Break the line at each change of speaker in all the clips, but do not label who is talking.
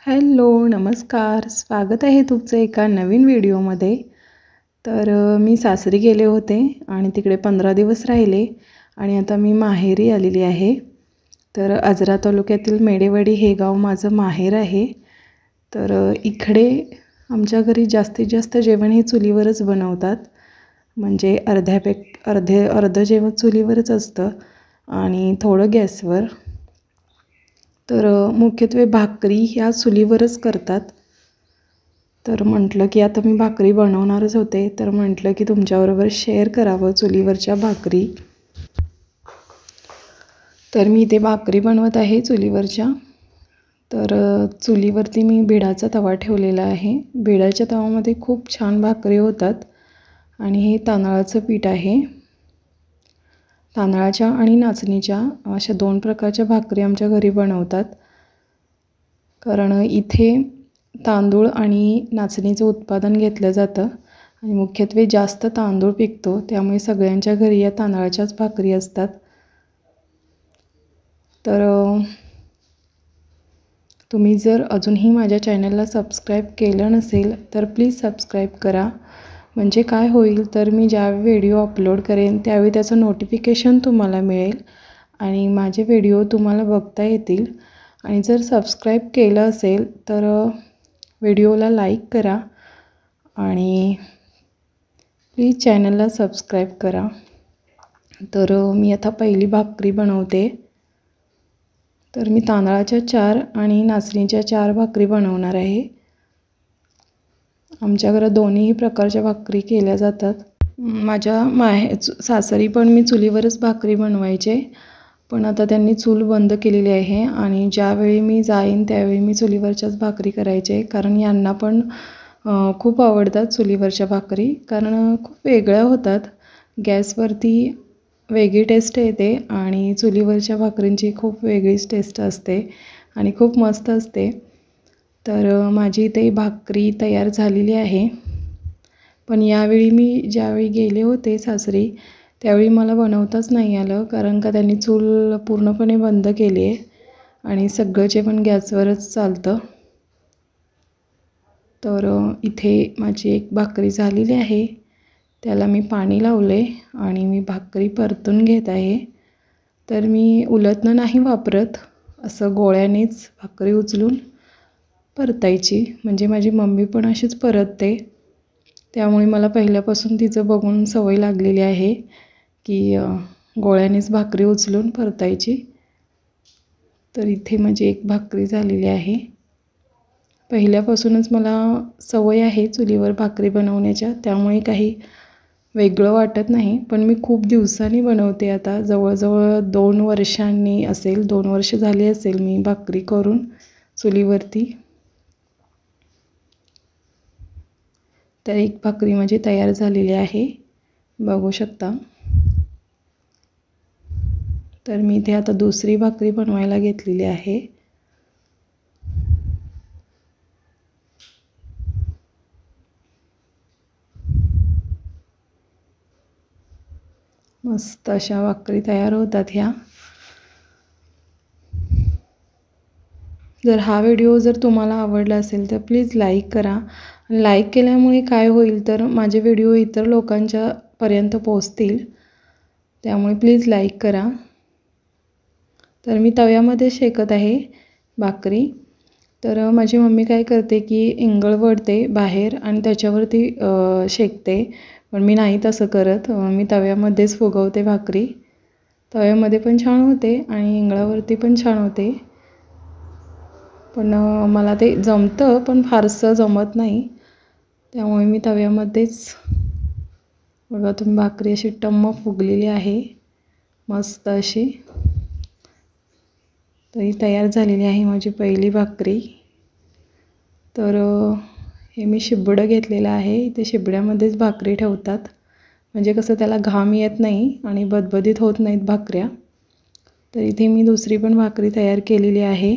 Hello, नमस्कार. स्वागत आहे तुमचं एका नवीन व्हिडिओमध्ये. मी सासरी गेले होते आणि तिकडे 15 दिवस राहिले आणि आता मी माहेरी आलेली आहे. आजरा तालुक्यातील मेडेवाडी हे गाव माझं माहेर आहे. इकडे आमच्या घरी जास्तीत जास्त जेवण हे चुलीवरच बनवतात. म्हणजे अर्धं जेवण चुलीवरच असतं आणि थोडं गॅसवर. मुख्यत्वे भाकरी ह्या चुलीवरच करतात. म्हटलं की आता मी भाकरी बनवणारच होते, म्हटलं की तुमच्याबरोबर शेअर करावं चुलीवरच्या भाकरी. मी इथे भाकरी बनवत आहे चुलीवरच्या. चुलीवरती मी भिडाचा तवा ठेवलेला आहे. भिडाच्या तवामध्ये खूप छान भाकरी होतात आणि हे तांदळाचं पीठ आहे. तांदळाच्या आणि नाचणीच्या अशा 2 प्रकारच्या भाकरी आमच्या घरी बनवतात. कारण इथे तांदूळ आणि नाचणीचं उत्पादन घेतलं जातं आणि मुख्यत्वे जास्त तांदूळ पिकतो, त्यामुळे सगळ्यांच्या घरी या तांदळाच्याच भाकरी असतात. तुम्ही जर अजूनही माझ्या चॅनलला सबस्क्राईब केलं नसेल तर प्लीज सबस्क्राईब करा. म्हणजे काय होईल तर मी ज्यावेळी व्हिडिओ अपलोड करेन त्यावेळी त्याचं नोटिफिकेशन तुम्हाला मिळेल आणि माझे व्हिडिओ तुम्हाला बघता येतील. आणि जर सबस्क्राईब केलं असेल तर व्हिडिओला लाईक करा आणि प्लीज चॅनलला सबस्क्राईब करा. मी आता पहिली भाकरी बनवते. मी तांदळाच्या 4 आणि नाचणीच्या 4 भाकरी बनवणार आहे. आमच्या घरात दोन्हीही प्रकारच्या भाकरी केल्या जातात. माझ्या सासरी पण मी चुलीवरच भाकरी बनवायचे, पण आता त्यांनी चूल बंद केलेली आहे आणि ज्यावेळी मी जाईन त्यावेळी मी चुलीवरच्याच भाकरी करायचे. कारण यांना पण खूप आवडतात चुलीवरच्या भाकरी, कारण खूप वेगळ्या होतात. गॅसवरती वेगळी टेस्ट येते आणि चुलीवरच्या भाकरींची खूप वेगळीच टेस्ट असते आणि खूप मस्त असते. माझी इथे भाकरी तयार झालेली आहे. पण यावेळी मी ज्यावेळी गेले होते सासरी त्यावेळी मला बनवताच नाही आलं, कारण का त्यांनी चूल पूर्णपणे बंद केली आहे आणि सगळं जेवण गॅसवरच चालतं. इथे माझी एक भाकरी झालेली आहे. त्याला मी पाणी लावले आणि मी भाकरी परतून घेत आहे. मी उलथनं नाही वापरत, असं गोळ्यानेच भाकरी उचलून परतायची. म्हणजे माझी मम्मी पण अशीच परतते, त्यामुळे मला पहिल्यापासून तिचं बघून सवय लागलेली आहे की गोळ्यानेच भाकरी उचलून परतायची. इथे माझी एक भाकरी झालेली आहे. पहिल्यापासूनच मला सवय आहे चुलीवर भाकरी बनवण्याच्या, त्यामुळे काही वेगळं वाटत नाही. पण मी खूप दिवसांनी बनवते आता, जवळजवळ 2 वर्षांनी असेल, 2 वर्ष झाली असेल मी भाकरी करून चुलीवरती. एक भाकरी माझी तयार झालेली आहे, बघू शकता. मी इथे आता दुसरी भाकरी बनवायला घेतलेली आहे. मस्त अशा भाकरी तयार होतात ह्या. जर हा व्हिडिओ जर तुम्हाला आवडला असेल तर प्लीज लाईक करा. लाईक केल्यामुळे काय होईल तर माझे व्हिडिओ इतर लोकांच्या पर्यंत पोहोचतील, त्यामुळे प्लीज लाईक करा. मी तव्यामध्ये शेकत आहे भाकरी. माझी मम्मी काय करते की इंगळ वळते बाहेर आणि त्याच्यावरती शेकते, पण मी नाही तसं करत. मी तव्यामध्येच फुगवते भाकरी. तव्यामध्ये पण छान होते आणि इंगळावरती पण छान होते. पण मला ते जमतं, पण फारसं जमत नाही, त्यामुळे मी तव्यामध्येच. बघा तुम्ही, भाकरी अशी टम्म फुगलेली आहे मस्त अशी. ही तयार झालेली आहे माझी पहिली भाकरी. हे मी शिबडं घेतलेलं आहे. इथे शिबड्यामध्येच भाकरी ठेवतात, म्हणजे कसं त्याला घाम येत नाही आणि बदबदीत होत नाहीत भाकऱ्या. इथे मी दुसरी पण भाकरी तयार केलेली आहे.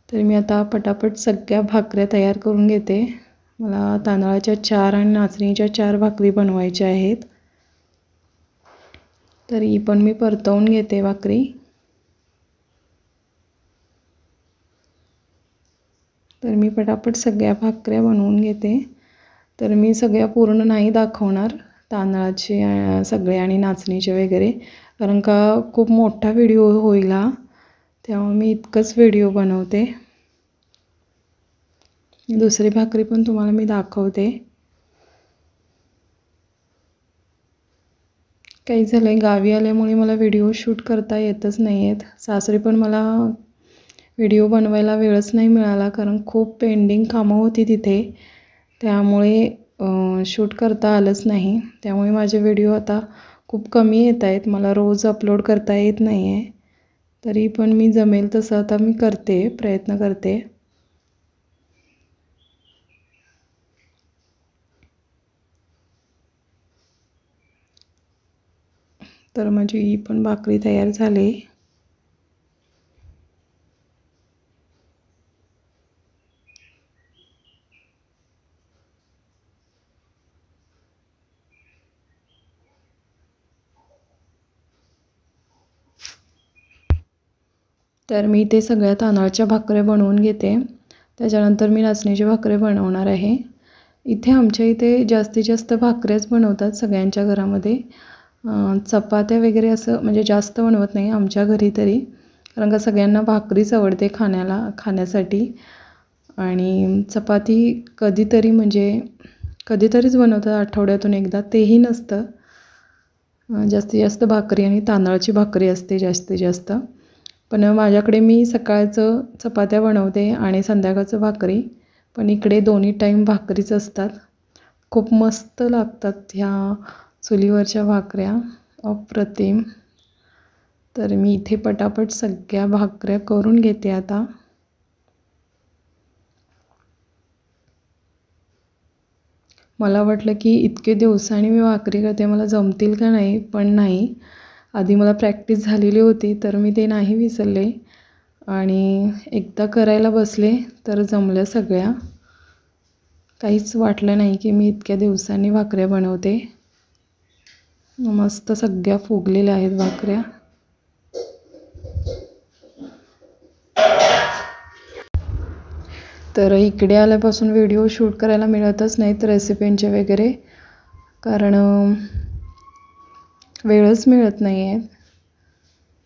मी आता पटापट सगळ्या भाकऱ्या तयार करून घेते. मला तांदळाच्या 4 आणि नाचणीच्या 4 भाकरी बनवायच्या आहेत. ही पण मी परतवून घेते भाकरी. तर मी पटापट सगळ्या भाकऱ्या बनवून घेते. तर मी सगळ्या पूर्ण नाही दाखवणार, तांदळाचे सगळे आणि नाचणीचे वगैरे, कारण का खूप मोठा व्हिडिओ होईल हा, त्यामुळे मी इतकंच व्हिडिओ बनवते. दुसरी भाकरी पण तुम्हाला मी दाखवते. काही झालं आहे, गावी आल्यामुळे मला व्हिडिओ शूट करता येतच नाही आहेत. सासरी पण मला व्हिडिओ बनवायला वेळच नाही मिळाला, कारण खूप पेंडिंग कामं होती तिथे, त्यामुळे शूट करता आलंच नाही. त्यामुळे माझे व्हिडिओ आता खूप कमी येत आहेत, मला रोज अपलोड करता येत नाही आहे. तरी पण मी जमेल तसं आता मी करते, प्रयत्न करते. तर माझी ही पण भाकरी तयार झाली. तर मी ते सगळ्या तांदळाच्या भाकऱ्या बनवून घेते. त्याच्यानंतर मी नाचणीची भाकरी बनवणार आहे. इथे आमच्या इथे जास्तीत जास्त भाकऱ्याच बनवतात सगळ्यांच्या घरामध्ये. चपात्या वगैरे असं म्हणजे जास्त बनवत नाही आमच्या घरी तरी, कारण का सगळ्यांना भाकरीच आवडते खाण्यासाठी. आणि चपाती कधीतरी म्हणजे कधीतरीच बनवतात, आठवड्यातून एकदा, तेही नसतं. जास्तीत जास्त भाकरी आणि तांदळाची भाकरी असते जास्तीत जास्त. पण माझ्याकडे मी सकाळचं चपात्या बनवते आणि संध्याकाळचं भाकरी, पण इकडे दोन्ही टाईम भाकरीच असतात. खूप मस्त लागतात ह्या चुलीवरच्या भाकऱ्या, अप्रतिम. तर मी इथे पटापट सगळ्या भाकऱ्या करून घेते आता. मला वाटलं की इतके दिवसांनी मी भाकरी करते, मला जमतील का नाही, पण नाही. आधी मला प्रॅक्टिस झालेली होती, तर मी ते नाही विसरले आणि एकदा करायला बसले तर जमल्या सगळ्या. काहीच वाटलं नाही की मी इतक्या दिवसांनी भाकऱ्या बनवते. मस्त सगळ्या फुगलेल्या आहेत भाकऱ्या. तर इकडे आल्यापासून व्हिडिओ शूट करायला मिळतच नाहीत रेसिपींचे वगैरे, कारण वेळच मिळत नाही आहे.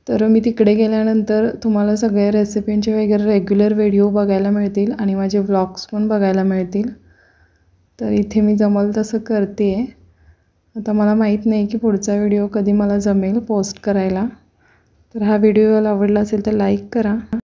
तर मी तिकडे गेल्यानंतर तुम्हाला सगळ्या रेसिपींचे वगैरे रेग्युलर व्हिडिओ बघायला मिळतील आणि माझे व्लॉग्स पण बघायला मिळतील. तर इथे मी जमल तसं करते आहे. आता मला माहीत नाही की पुढचा व्हिडिओ कधी मला जमेल पोस्ट करायला. तर हा व्हिडिओ आवडला असेल तर लाईक करा.